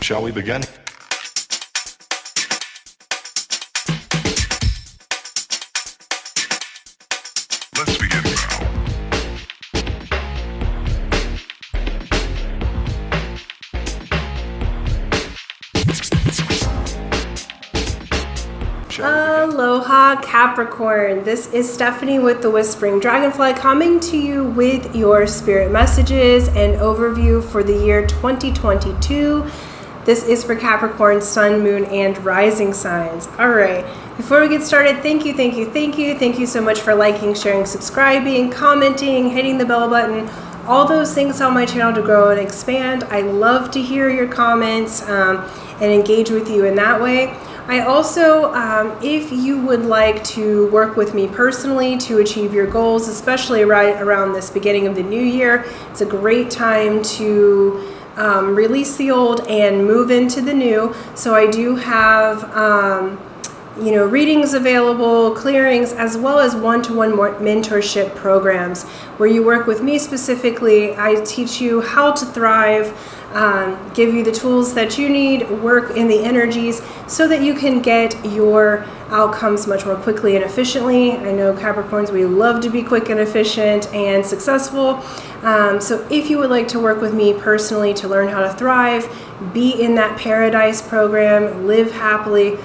Shall we begin? Let's begin now. Aloha Capricorn, this is Stephanie with the Whispering Dragonfly coming to you with your spirit messages and overview for the year 2022. This is for Capricorn, Sun, Moon, and Rising signs. All right, before we get started, thank you so much for liking, sharing, subscribing, commenting, hitting the bell button, all those things help my channel to grow and expand. I love to hear your comments and engage with you in that way. I also, if you would like to work with me personally to achieve your goals, especially right around this beginning of the new year, it's a great time to release the old and move into the new. So I do have, readings available, clearings, as well as one-to-one mentorship programs where you work with me specifically. I teach you how to thrive, give you the tools that you need, work in the energies so that you can get your outcomes much more quickly and efficiently. I know Capricorns, we love to be quick and efficient and successful. So if you would like to work with me personally to learn how to thrive, be in that paradise program, live happily,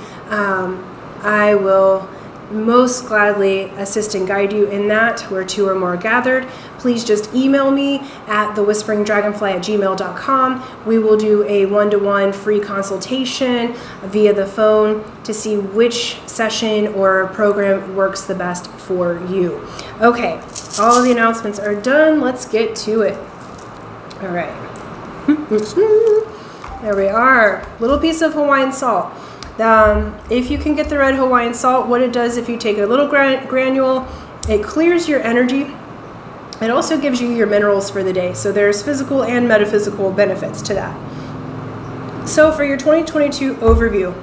I will most gladly assist and guide you in that, where two or more gathered. Please just email me at thewhisperingdragonfly@gmail.com. We will do a one-to-one free consultation via the phone to see which session or program works the best for you. Okay, all of the announcements are done. Let's get to it. All right. There we are. Little piece of Hawaiian salt. If you can get the red Hawaiian salt, what it does, if you take a little granule, it clears your energy. It also gives you your minerals for the day. So there's physical and metaphysical benefits to that. So for your 2022 overview,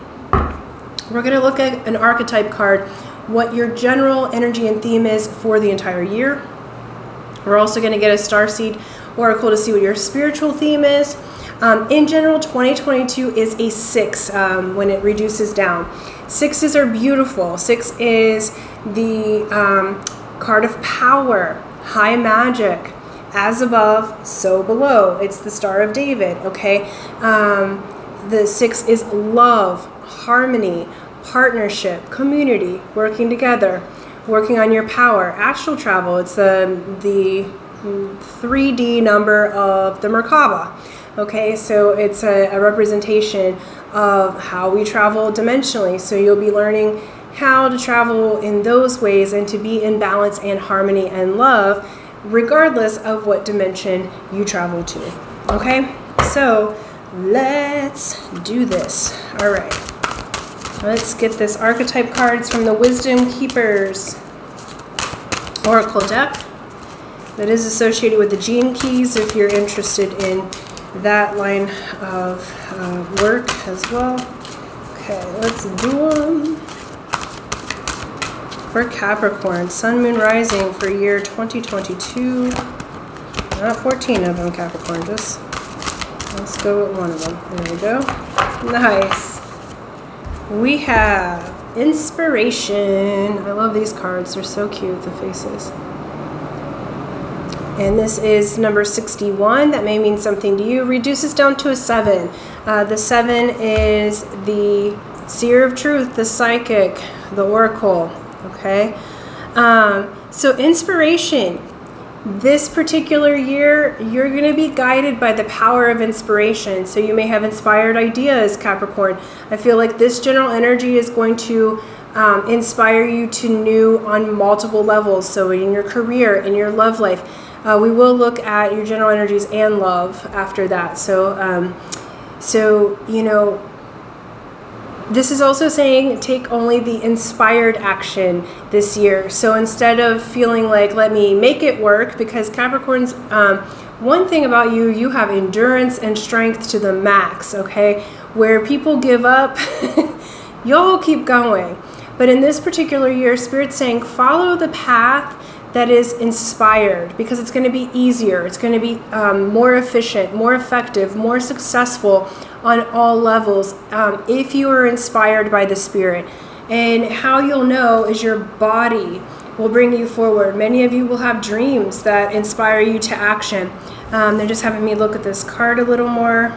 we're going to look at an archetype card, what your general energy and theme is for the entire year. We're also going to get a starseed oracle to see what your spiritual theme is. In general, 2022 is a 6 when it reduces down. 6s are beautiful. 6 is the card of power, high magic, as above, so below. It's the Star of David, okay? The 6 is love, harmony, partnership, community, working together, working on your power, astral travel. It's the 3D number of the Merkaba. Okay, so it's a representation of how we travel dimensionally. So you'll be learning how to travel in those ways and to be in balance and harmony and love, regardless of what dimension you travel to. Okay, so let's do this. All right, let's get this archetype cards from the Wisdom Keepers Oracle deck that is associated with the Gene Keys if you're interested in that line of work as well. Okay, let's do them. For Capricorn, Sun, Moon, Rising for year 2022. Not 14 of them, Capricorn, just let's go with one of them. There we go. Nice. We have Inspiration. I love these cards. They're so cute, the faces. And this is number 61. That may mean something to you. Reduces down to a 7. The 7 is the seer of truth, the psychic, the oracle. Okay. So inspiration. This particular year, you're going to be guided by the power of inspiration. So you may have inspired ideas, Capricorn. I feel like this general energy is going to inspire you to new on multiple levels. So in your career, in your love life. We will look at your general energies and love after that. So, this is also saying take only the inspired action this year. So instead of feeling like, let me make it work, because Capricorns, one thing about you, you have endurance and strength to the max, okay? Where people give up, y'all keep going. But in this particular year, Spirit's saying follow the path that is inspired, because it's going to be easier. It's going to be more efficient, more effective, more successful on all levels if you are inspired by the Spirit. And how you'll know is your body will bring you forward. Many of you will have dreams that inspire you to action. They're just having me look at this card a little more.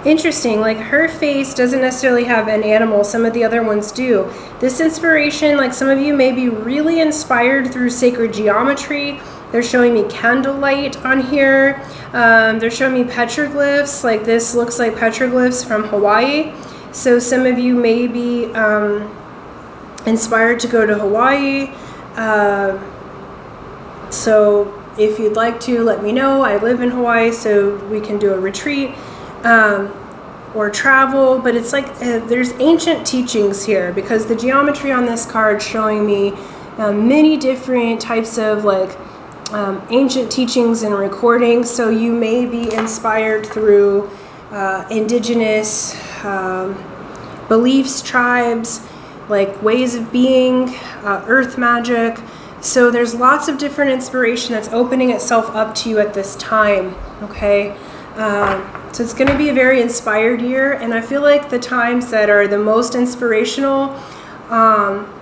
Interesting, like her face doesn't necessarily have an animal, some of the other ones do. This inspiration, like some of you may be really inspired through sacred geometry. They're showing me candlelight on here. They're showing me petroglyphs, like this looks like petroglyphs from Hawaii. So some of you may be inspired to go to Hawaii. So if you'd like to, let me know. I live in Hawaii, so we can do a retreat. Or travel, but it's like there's ancient teachings here, because the geometry on this card showing me many different types of like ancient teachings and recordings. So you may be inspired through indigenous beliefs, tribes, like ways of being, earth magic. So there's lots of different inspiration that's opening itself up to you at this time, okay? So it's going to be a very inspired year, and I feel like the times that are the most inspirational,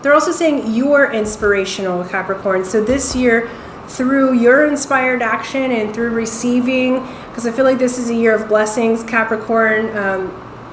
they're also saying you're inspirational, Capricorn. So this year, through your inspired action and through receiving, because I feel like this is a year of blessings, Capricorn.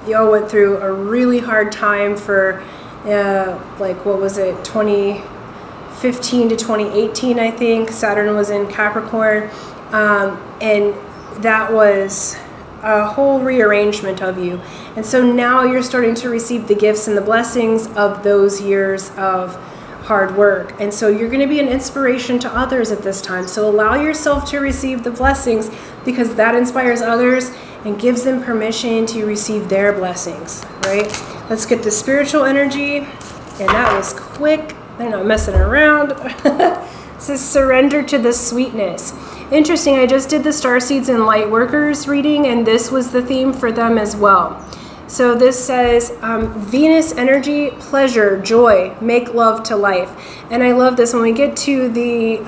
Y'all went through a really hard time for, like, what was it, 2015 to 2018, I think. Saturn was in Capricorn, and that was a whole rearrangement of you. And so now you're starting to receive the gifts and the blessings of those years of hard work. And so you're going to be an inspiration to others at this time. So allow yourself to receive the blessings, because that inspires others and gives them permission to receive their blessings, right? Let's get the spiritual energy. And that was quick. They're not messing around. It says surrender to the sweetness. Interesting, I just did the Starseeds and Lightworkers reading, and this was the theme for them as well. So this says, Venus energy, pleasure, joy, make love to life. And I love this. When we get to the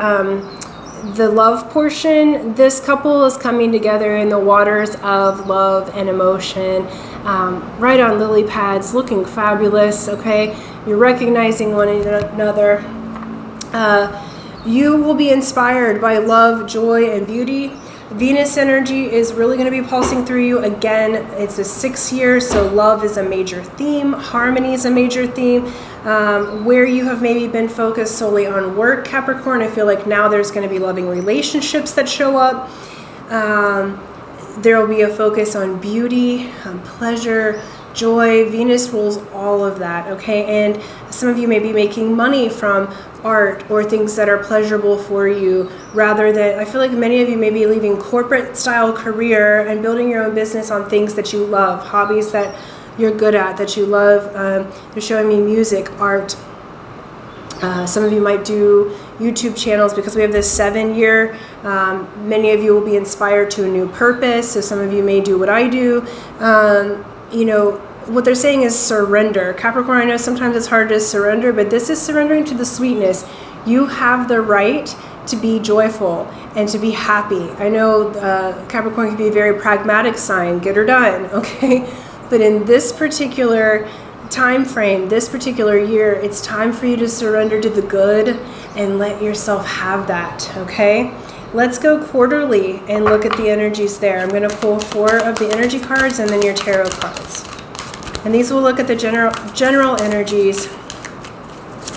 love portion, this couple is coming together in the waters of love and emotion, right on lily pads, looking fabulous, okay? You're recognizing one another. You will be inspired by love, joy, and beauty. Venus energy is really going to be pulsing through you. Again, it's a 6 year, so love is a major theme. Harmony is a major theme. Where you have maybe been focused solely on work, Capricorn, I feel like now there's going to be loving relationships that show up. There will be a focus on beauty, on pleasure, joy. Venus rules all of that, okay? And some of you may be making money from art or things that are pleasurable for you, rather than, I feel like many of you may be leaving corporate style career and building your own business on things that you love, hobbies that you're good at, that you love. They're showing me music, art. Some of you might do YouTube channels, because we have this 7 year. Many of you will be inspired to a new purpose. So some of you may do what I do. You know, what they're saying is surrender. Capricorn, I know sometimes it's hard to surrender, but this is surrendering to the sweetness. You have the right to be joyful and to be happy. I know Capricorn can be a very pragmatic sign, get her done, okay? But in this particular time frame, this particular year, it's time for you to surrender to the good and let yourself have that, okay? Let's go quarterly and look at the energies there. I'm going to pull 4 of the energy cards and then your tarot cards. And these will look at the general energies,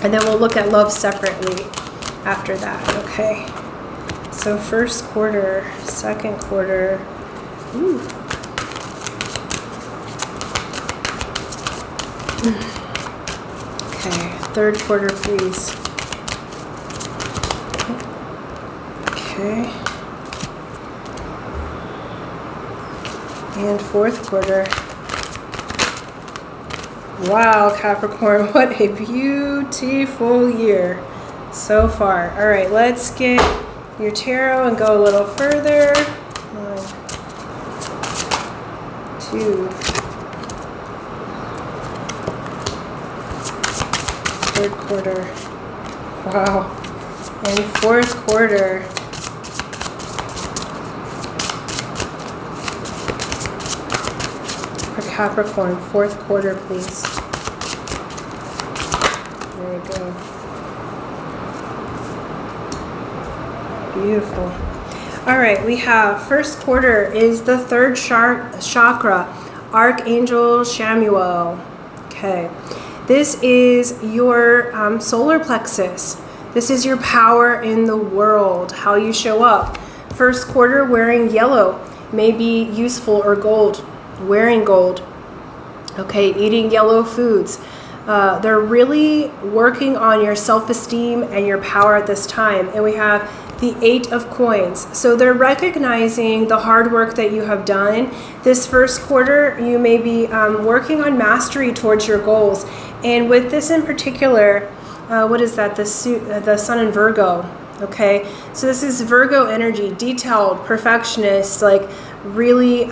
and then we'll look at love separately after that, okay? So first quarter, second quarter. Ooh. Okay, third quarter, please. Okay. And fourth quarter. Wow, Capricorn, what a beautiful year so far. All right, let's get your tarot and go a little further. 1, 2. Third quarter. Wow. And fourth quarter. For Capricorn, fourth quarter, please. There we go. Beautiful. All right, we have first quarter is the third chakra, Archangel Chamuel. Okay, this is your solar plexus. This is your power in the world, how you show up. First quarter, wearing yellow may be useful, or gold, wearing gold. Okay, eating yellow foods. They're really working on your self-esteem and your power at this time. And we have the 8 of coins. So they're recognizing the hard work that you have done. This first quarter, you may be working on mastery towards your goals. And with this in particular, what is that? The sun in Virgo. Okay, so this is Virgo energy, detailed, perfectionist, like really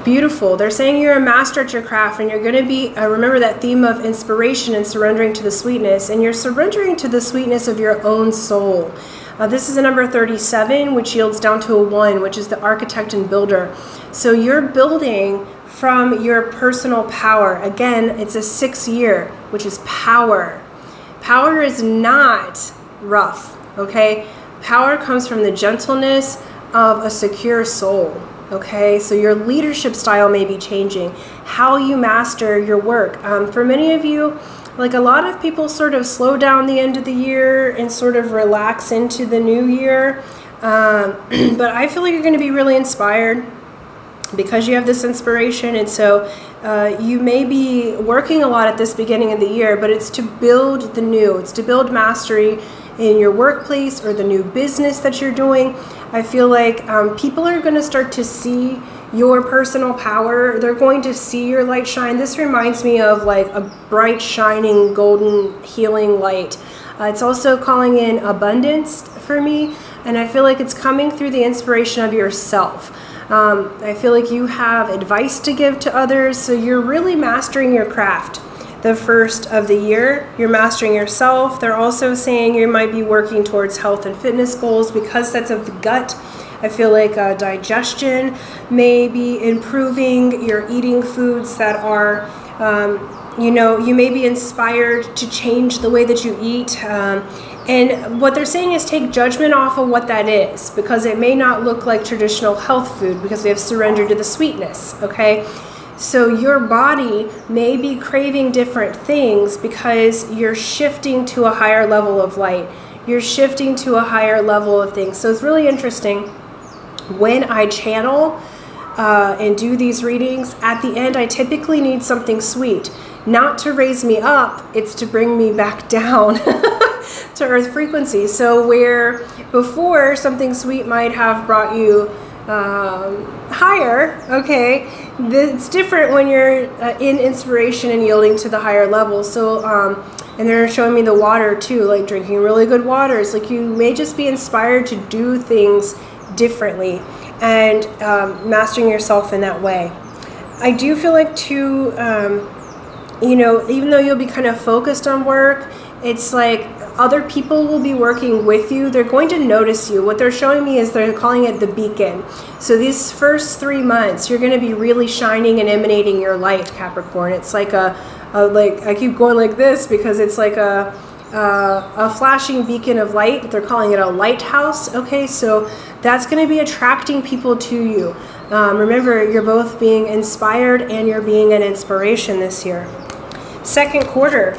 beautiful. They're saying you're a master at your craft, and you're going to be, remember that theme of inspiration and surrendering to the sweetness, and you're surrendering to the sweetness of your own soul. This is a number 37, which yields down to a 1, which is the architect and builder. So you're building from your personal power. Again, it's a 6 year, which is power. Power is not rough, okay? Power comes from the gentleness of a secure soul. Okay, so your leadership style may be changing, how you master your work. For many of you, like a lot of people sort of slow down the end of the year and sort of relax into the new year. But I feel like you're going to be really inspired because you have this inspiration. And so you may be working a lot at this beginning of the year, but it's to build the new. It's to build mastery in your workplace or the new business that you're doing. I feel like people are going to start to see your personal power. They're going to see your light shine. This reminds me of like a bright, shining, golden, healing light. It's also calling in abundance for me, and I feel like it's coming through the inspiration of yourself. I feel like you have advice to give to others, so you're really mastering your craft. The first of the year, you're mastering yourself. They're also saying you might be working towards health and fitness goals because that's of the gut. I feel like digestion may be improving. You're eating foods that are, you may be inspired to change the way that you eat. And what they're saying is take judgment off of what that is, because it may not look like traditional health food because they have surrendered to the sweetness, okay? So your body may be craving different things because you're shifting to a higher level of light. You're shifting to a higher level of things. So it's really interesting. When I channel and do these readings, at the end I typically need something sweet. Not to raise me up, it's to bring me back down to earth frequency. So where before something sweet might have brought you higher, okay, it's different when you're in inspiration and yielding to the higher level. So and they're showing me the water too, like drinking really good waters. Like you may just be inspired to do things differently and mastering yourself in that way. I do feel like too, even though you'll be kind of focused on work, it's like other people will be working with you. They're going to notice you. What they're showing me is they're calling it the beacon. So these first 3 months, you're going to be really shining and emanating your light, Capricorn. It's like like I keep going like this because it's like a flashing beacon of light. They're calling it a lighthouse. Okay, so that's going to be attracting people to you. Remember, you're both being inspired and you're being an inspiration this year. Second quarter.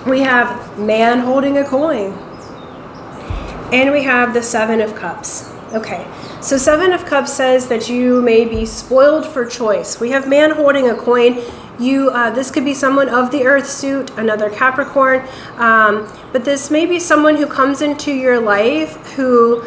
We have man holding a coin. And we have the 7 of Cups. Okay, so 7 of Cups says that you may be spoiled for choice. We have man holding a coin. This could be someone of the earth suit, another Capricorn. But this may be someone who comes into your life who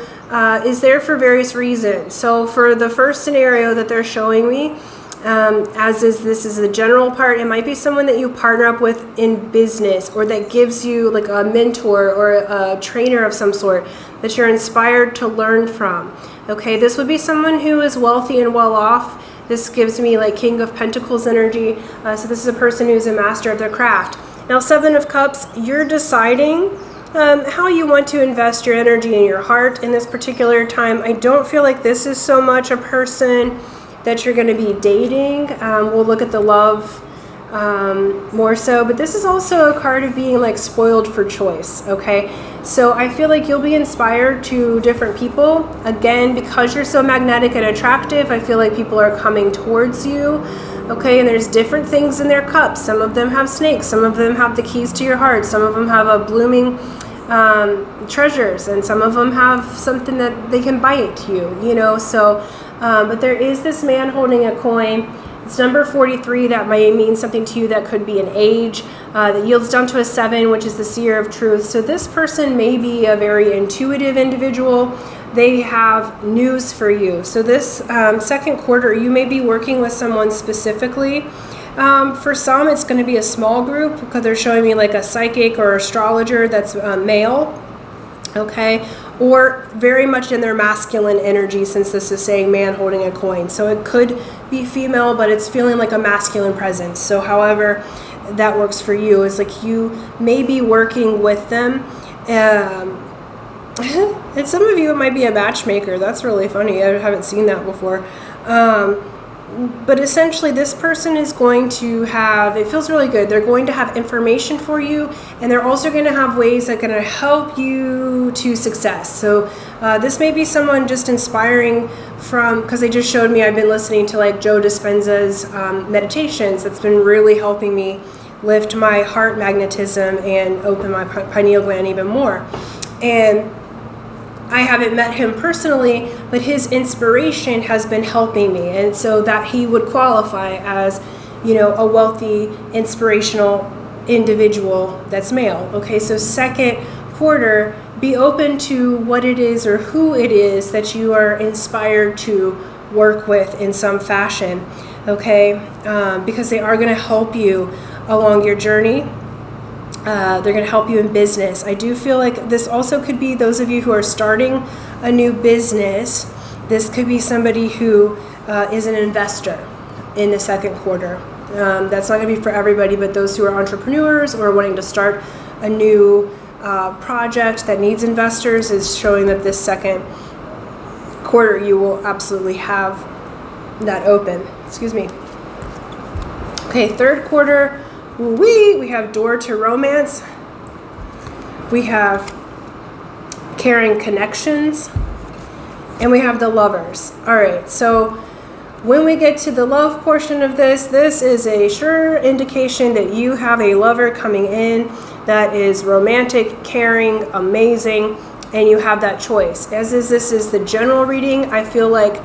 is there for various reasons. So for the first scenario that they're showing me, this is the general part, it might be someone that you partner up with in business, or that gives you like a mentor or a trainer of some sort that you're inspired to learn from. Okay, this would be someone who is wealthy and well off. This gives me like King of Pentacles energy. So this is a person who's a master of their craft. Now 7 of Cups, you're deciding how you want to invest your energy and your heart in this particular time. I don't feel like this is so much a person that you're going to be dating. We'll look at the love more so, but this is also a card of being like spoiled for choice. Okay, so I feel like you'll be inspired to different people. Again, because you're so magnetic and attractive, I feel like people are coming towards you. Okay, and there's different things in their cups. Some of them have snakes, some of them have the keys to your heart, some of them have a blooming treasures, and some of them have something that they can bite you, you know. So but there is this man holding a coin. It's number 43. That might mean something to you. That could be an age that yields down to a 7, which is the seer of truth. So this person may be a very intuitive individual. They have news for you. So this second quarter, you may be working with someone specifically. For some, it's going to be a small group because they're showing me like a psychic or astrologer that's male. Okay, or very much in their masculine energy, since this is saying man holding a coin. So it could be female, but it's feeling like a masculine presence. So however that works for you, is like you may be working with them. And some of you, it might be a matchmaker. That's really funny. I haven't seen that before. But essentially, this person is going to have, it feels really good, they're going to have information for you, and they're also going to have ways that are going to help you to success. So this may be someone just inspiring from, because they just showed me, I've been listening to like Joe Dispenza's meditations. That's been really helping me lift my heart magnetism and open my pineal gland even more. And I haven't met him personally, but his inspiration has been helping me, and so that he would qualify as, you know, a wealthy, inspirational individual that's male. Okay, so second quarter, be open to what it is or who it is that you are inspired to work with in some fashion. Okay, because they are going to help you along your journey. They're going to help you in business. I do feel like this also could be those of you who are starting a new business. This could be somebody who is an investor in the second quarter. That's not going to be for everybody, but those who are entrepreneurs or wanting to start a new project that needs investors is showing that this second quarter you will absolutely have that open. Excuse me. Okay, third quarter. We have door to romance. We have caring connections. And we have the lovers. All right, so when we get to the love portion of this, this is a sure indication that you have a lover coming in that is romantic, caring, amazing, and you have that choice. As is, this is the general reading. I feel like,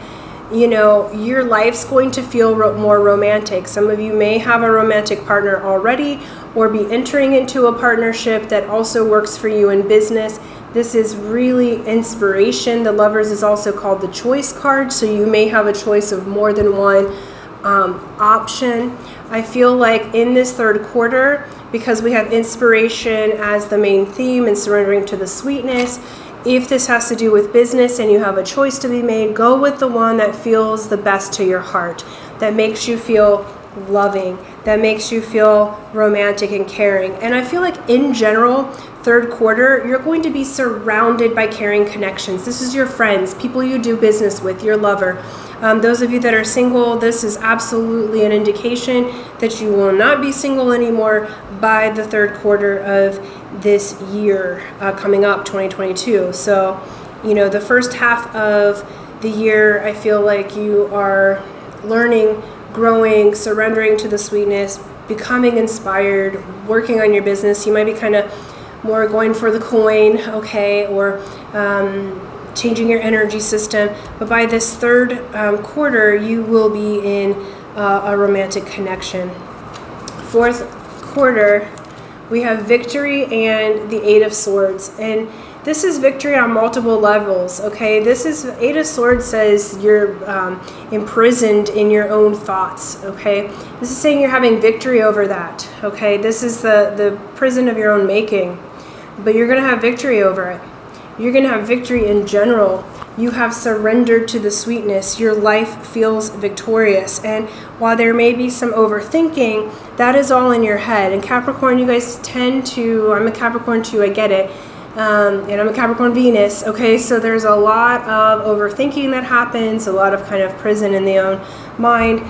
you know, your life's going to feel more romantic. Some of you may have a romantic partner already or be entering into a partnership that also works for you in business. This is really inspiration. The Lovers is also called the choice card, so you may have a choice of more than one option. I feel like in this third quarter, because we have inspiration as the main theme and surrendering to the sweetness, if this has to do with business and you have a choice to be made, go with the one that feels the best to your heart, that makes you feel loving, that makes you feel romantic and caring. And I feel like in general, third quarter, you're going to be surrounded by caring connections. This is your friends, people you do business with, your lover. Those of you that are single, this is absolutely an indication that you will not be single anymore by the third quarter of this year coming up, 2022. So, you know, the first half of the year, I feel like you are learning, growing, surrendering to the sweetness, becoming inspired, working on your business. You might be kind of more going for the coin, okay, or changing your energy system. But by this third quarter, you will be in a romantic connection. Fourth quarter, we have victory and the Eight of Swords. And this is victory on multiple levels, okay? This is, Eight of Swords says you're imprisoned in your own thoughts, okay? This is saying you're having victory over that, okay? This is the prison of your own making. But you're going to have victory over it. You're going to have victory in general. You have surrendered to the sweetness. Your life feels victorious. And while there may be some overthinking, that is all in your head. And Capricorn, you guys tend to, I'm a Capricorn too, I get it. and I'm a Capricorn Venus, okay? So there's a lot of overthinking that happens, a lot of kind of prison in the own mind,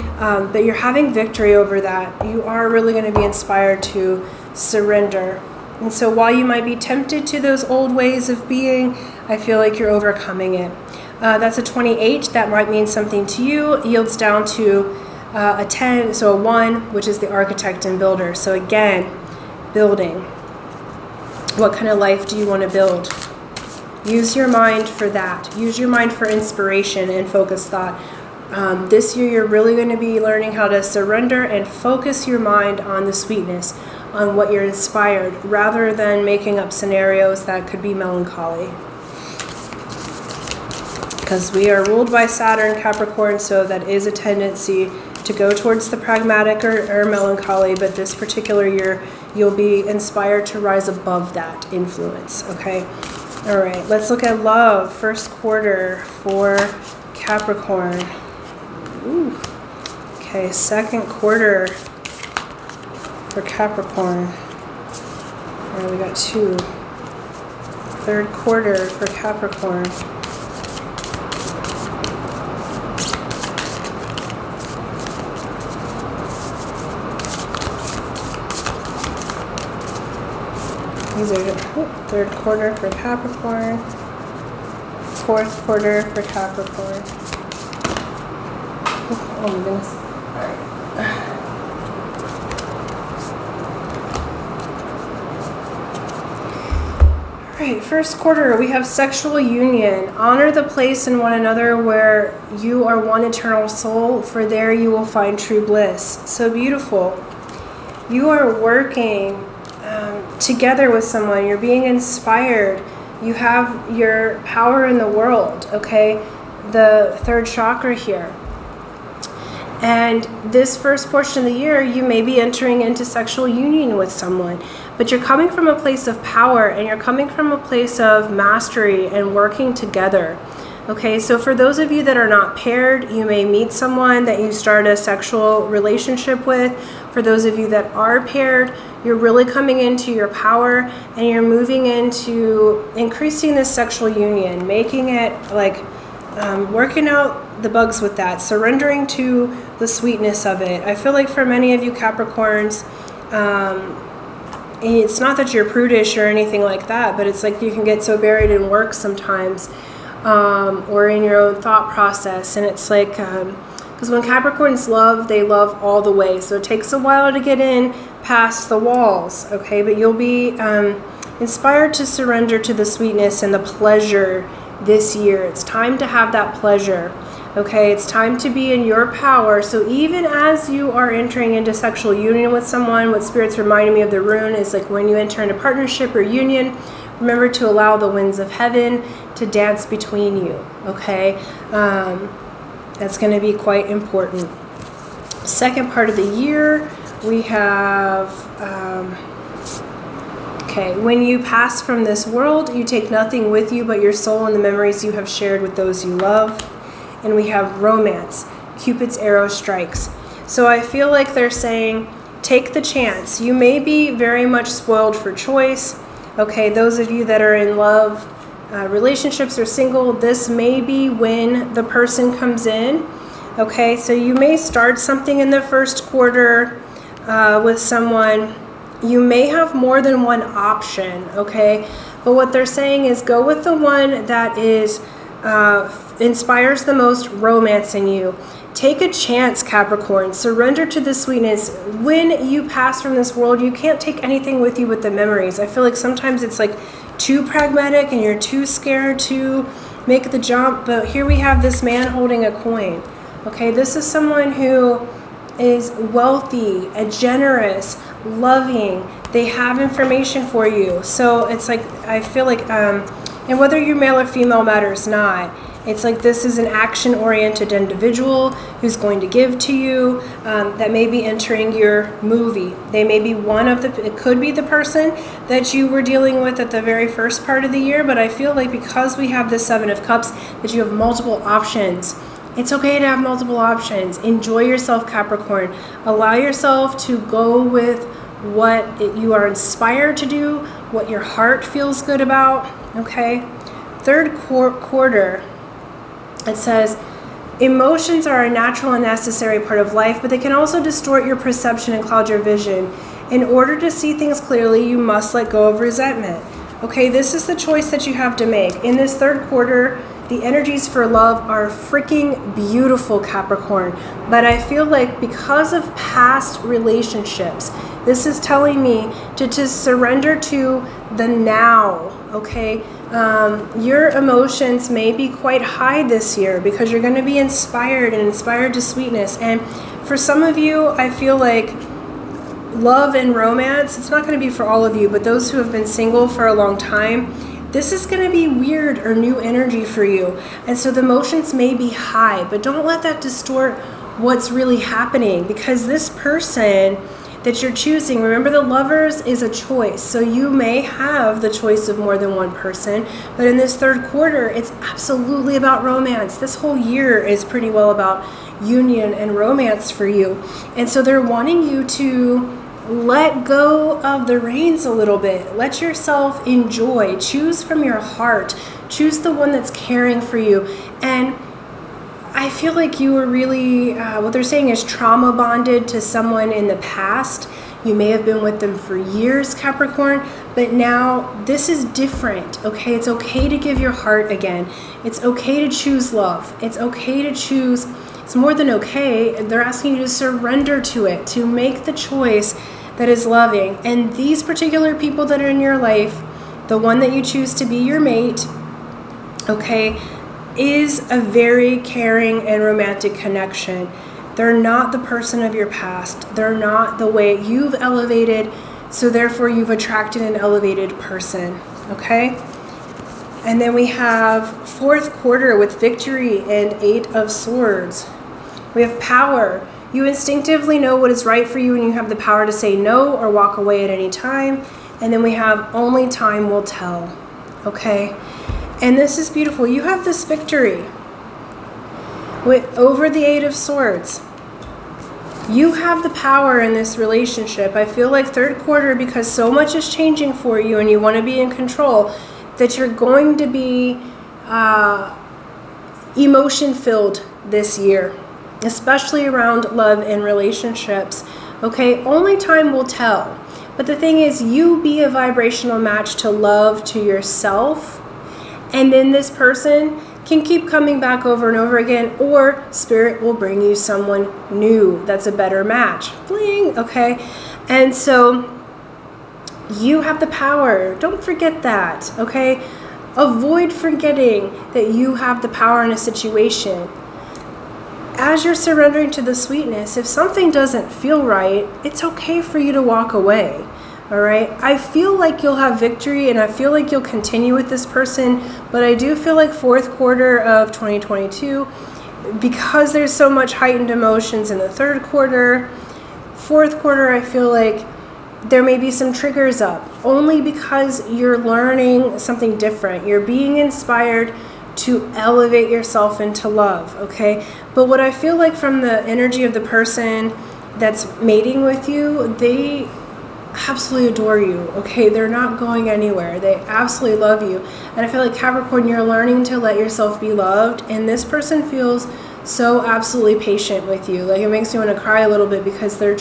but you're having victory over that. You are really going to be inspired to surrender. And so while you might be tempted to those old ways of being, I feel like you're overcoming it. That's a 28. That might mean something to you. Yields down to a 10, so a 1, which is the architect and builder. So again, building. What kind of life do you want to build? Use your mind for that. Use your mind for inspiration and focused thought. This year you're really going to be learning how to surrender and focus your mind on the sweetness, on what you're inspired, rather than making up scenarios that could be melancholy. Because we are ruled by Saturn, Capricorn, so that is a tendency to go towards the pragmatic or melancholy, but this particular year you'll be inspired to rise above that influence, okay? All right, let's look at love, first quarter for Capricorn. Ooh. Okay, second quarter for Capricorn. All right, we got 2. Third quarter for Capricorn. These are third quarter for Capricorn, fourth quarter for Capricorn. Oh my goodness. All right, first quarter, we have sexual union. Honor the place in one another where you are one eternal soul, for there you will find true bliss. So beautiful. You are working together with someone. You're being inspired. You have your power in the world, okay? The third chakra here. And this first portion of the year, you may be entering into sexual union with someone, but you're coming from a place of power, and you're coming from a place of mastery and working together. Okay, so for those of you that are not paired, you may meet someone that you start a sexual relationship with. For those of you that are paired, you're really coming into your power, and you're moving into increasing this sexual union, making it like working out the bugs with that, surrendering to the sweetness of it. I feel like for many of you Capricorns, it's not that you're prudish or anything like that, but it's like you can get so buried in work sometimes, or in your own thought process, and it's like because when Capricorns love, they love all the way, so it takes a while to get in past the walls, okay? But you'll be inspired to surrender to the sweetness and the pleasure this year. It's time to have that pleasure, okay? It's time to be in your power. So even as you are entering into sexual union with someone, what Spirit's reminding me of the rune is like when you enter into partnership or union, remember to allow the winds of heaven to dance between you, okay? That's going to be quite important. Second part of the year, we have, okay, when you pass from this world, you take nothing with you but your soul and the memories you have shared with those you love. And we have romance, Cupid's arrow strikes. So I feel like they're saying, take the chance. You may be very much spoiled for choice. Okay, those of you that are in love, relationships or single, this may be when the person comes in. Okay, so you may start something in the first quarter with someone. You may have more than one option, okay? But what they're saying is go with the one that is inspires the most romance in you. Take a chance, Capricorn. Surrender to the sweetness. When you pass from this world, you can't take anything with you but the memories. I feel like sometimes it's like too pragmatic and you're too scared to make the jump. But here we have this man holding a coin. Okay, this is someone who is wealthy, generous, loving. They have information for you. So it's like, I feel like, and whether you're male or female matters not. It's like this is an action-oriented individual who's going to give to you, that may be entering your movie. They may be it could be the person that you were dealing with at the very first part of the year, but I feel like because we have the Seven of Cups, that you have multiple options. It's okay to have multiple options. Enjoy yourself, Capricorn. Allow yourself to go with what you are inspired to do, what your heart feels good about, okay? Third quarter, it says, emotions are a natural and necessary part of life, but they can also distort your perception and cloud your vision. In order to see things clearly, you must let go of resentment. Okay, this is the choice that you have to make. In this third quarter, the energies for love are freaking beautiful, Capricorn. But I feel like because of past relationships, this is telling me to surrender to the now, okay? Your emotions may be quite high this year because you're going to be inspired and inspired to sweetness. And for some of you, I feel like love and romance, it's not going to be for all of you, but those who have been single for a long time, this is going to be weird or new energy for you. And so the emotions may be high, but don't let that distort what's really happening, because this person that you're choosing, remember the lovers is a choice. So you may have the choice of more than one person, but in this third quarter, it's absolutely about romance. This whole year is pretty well about union and romance for you. And so they're wanting you to let go of the reins a little bit. Let yourself enjoy. Choose from your heart. Choose the one that's caring for you. And I feel like you were really, what they're saying is trauma bonded to someone in the past. You may have been with them for years, Capricorn, but now this is different, okay? It's okay to give your heart again. It's okay to choose love. It's okay to choose, it's more than okay. They're asking you to surrender to it, to make the choice that is loving. And these particular people that are in your life, the one that you choose to be your mate, okay, is a very caring and romantic connection. They're not the person of your past. They're not the way you've elevated, so therefore you've attracted an elevated person, okay? And then we have fourth quarter with victory and 8 of swords. We have power. You instinctively know what is right for you, and you have the power to say no or walk away at any time. And then we have only time will tell, okay? And this is beautiful. You have this victory over the 8 of swords. You have the power in this relationship. I feel like third quarter, because so much is changing for you and you want to be in control, that you're going to be emotion-filled this year, especially around love and relationships. Okay, only time will tell. But the thing is, you be a vibrational match to love, to yourself, and then this person can keep coming back over and over again, or spirit will bring you someone new that's a better match. Bling, okay? And so you have the power. Don't forget that, okay? Avoid forgetting that you have the power in a situation. As you're surrendering to the sweetness, if something doesn't feel right, it's okay for you to walk away. All right. I feel like you'll have victory, and I feel like you'll continue with this person, but I do feel like fourth quarter of 2022, because there's so much heightened emotions in the third quarter, fourth quarter, I feel like there may be some triggers up, only because you're learning something different. You're being inspired to elevate yourself into love, okay? But what I feel like from the energy of the person that's mating with you, they absolutely adore you, okay? They're not going anywhere. They absolutely love you. And I feel like Capricorn, you're learning to let yourself be loved, and this person feels so absolutely patient with you. Like, it makes me want to cry a little bit, because they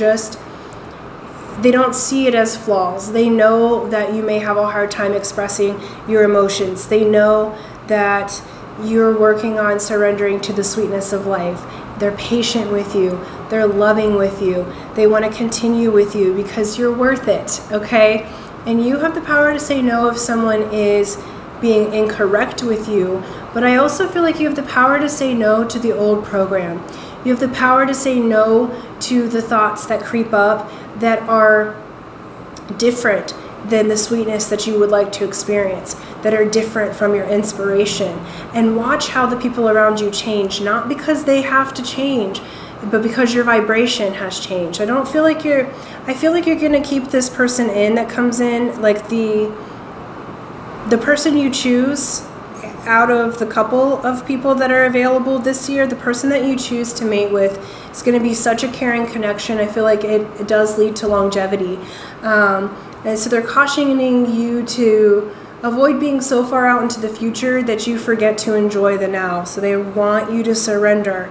don't see it as flaws. They know that you may have a hard time expressing your emotions. They know that you're working on surrendering to the sweetness of life. They're patient with you. They're loving with you. They want to continue with you because you're worth it, okay? And you have the power to say no if someone is being incorrect with you. But I also feel like you have the power to say no to the old program. You have the power to say no to the thoughts that creep up that are different than the sweetness that you would like to experience, that are different from your inspiration. And watch how the people around you change, not because they have to change, but because your vibration has changed. I feel like you're going to keep this person in that comes in, like the person you choose out of the couple of people that are available this year, the person that you choose to mate with is going to be such a caring connection. I feel like it does lead to longevity. And so they're cautioning you to avoid being so far out into the future that you forget to enjoy the now. So they want you to surrender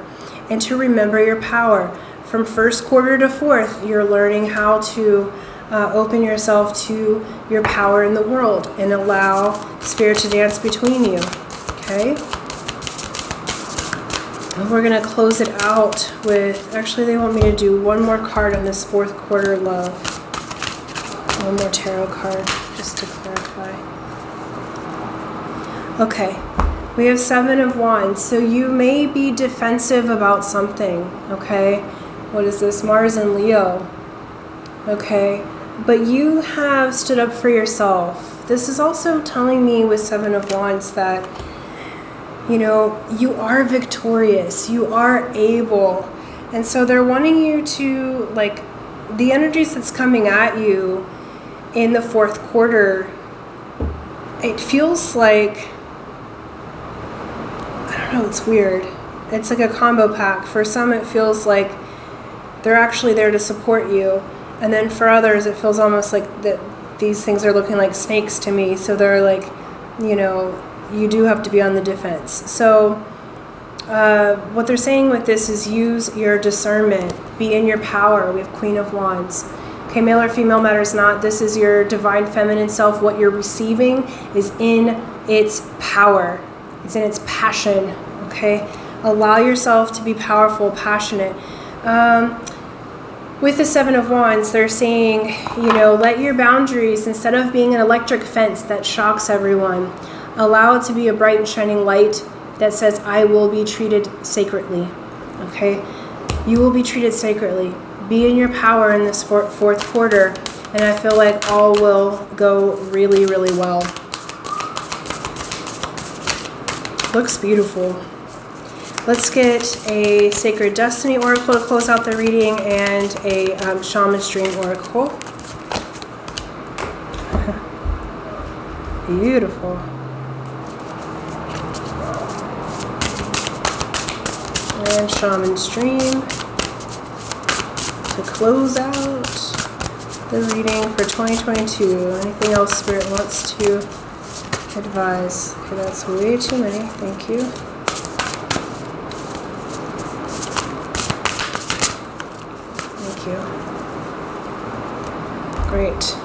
and to remember your power. From first quarter to fourth, you're learning how to open yourself to your power in the world and allow spirit to dance between you. Okay? And we're going to close it out with, actually they want me to do one more card on this fourth quarter love. One more tarot card, just to clarify. Okay, we have Seven of Wands. So you may be defensive about something, okay? What is this? Mars and Leo. Okay, but you have stood up for yourself. This is also telling me with Seven of Wands that, you know, you are victorious. You are able. And so they're wanting you to, like, the energies that's coming at you in the fourth quarter, it feels like, I don't know, it's weird. It's like a combo pack. For some, it feels like they're actually there to support you. And then for others, it feels almost like that these things are looking like snakes to me. So they're like, you know, you do have to be on the defense. So what they're saying with this is use your discernment. Be in your power. We have Queen of Wands. Okay, male or female matters not. This is your divine feminine self. What you're receiving is in its power. It's in its passion. Okay? Allow yourself to be powerful, passionate. With the Seven of Wands, they're saying, you know, let your boundaries, instead of being an electric fence that shocks everyone, allow it to be a bright and shining light that says, I will be treated sacredly. Okay? You will be treated sacredly. Be in your power in this fourth quarter, and I feel like all will go really, really well. Looks beautiful. Let's get a Sacred Destiny Oracle to close out the reading and a Shaman's Dream Oracle. Beautiful. And Shaman's Dream to close out the reading for 2022. Anything else Spirit wants to advise? Okay, that's way too many. Thank you. Thank you. Great.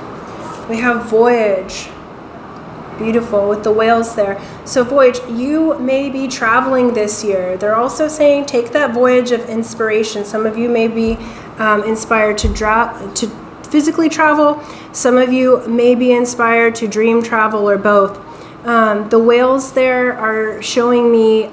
We have Voyage. Beautiful, with the whales there. So Voyage, you may be traveling this year. They're also saying take that voyage of inspiration. Some of you may be inspired to physically travel. Some of you may be inspired to dream travel, or both. The whales there are showing me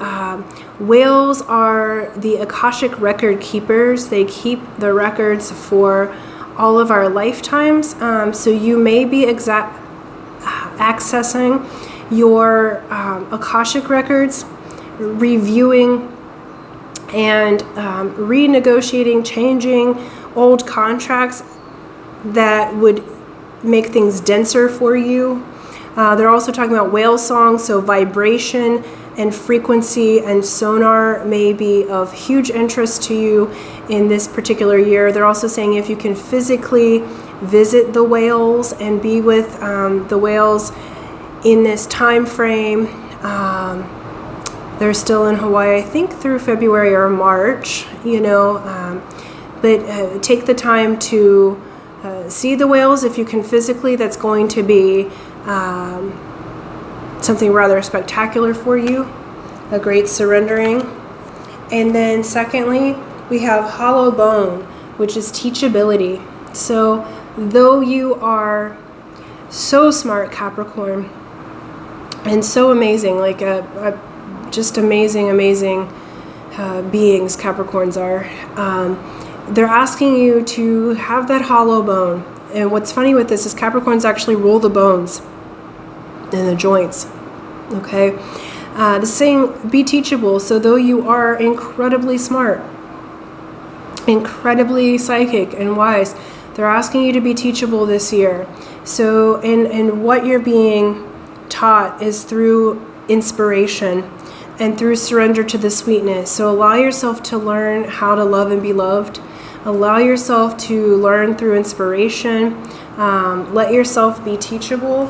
whales are the Akashic record keepers. They keep the records for all of our lifetimes. So you may be accessing your Akashic records, reviewing and renegotiating, changing old contracts that would make things denser for you. They're also talking about whale songs, so vibration and frequency and sonar may be of huge interest to you in this particular year. They're also saying if you can physically visit the whales and be with the whales in this time frame. They're still in Hawaii, I think, through February or March, you know, but take the time to see the whales if you can physically. That's going to be something rather spectacular for you, a great surrendering. And then secondly, we have Hollow Bone, which is teachability. So though you are so smart, Capricorn, and so amazing, like just amazing beings Capricorns are, they're asking you to have that hollow bone. And what's funny with this is Capricorns actually roll the bones and the joints. Okay, the saying, be teachable. So though you are incredibly smart, incredibly psychic and wise, they're asking you to be teachable this year. So and what you're being taught is through inspiration and through surrender to the sweetness. So allow yourself to learn how to love and be loved. Allow yourself to learn through inspiration. Let yourself be teachable.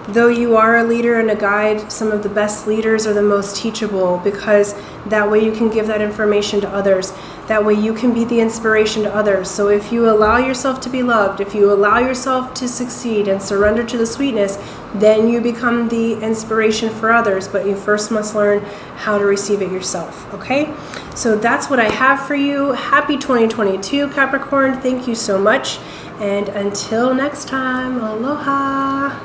Though you are a leader and a guide, some of the best leaders are the most teachable, because that way you can give that information to others. That way you can be the inspiration to others. So if you allow yourself to be loved, if you allow yourself to succeed and surrender to the sweetness, then you become the inspiration for others. But you first must learn how to receive it yourself, okay? So that's what I have for you. Happy 2022, Capricorn. Thank you so much. And until next time, aloha.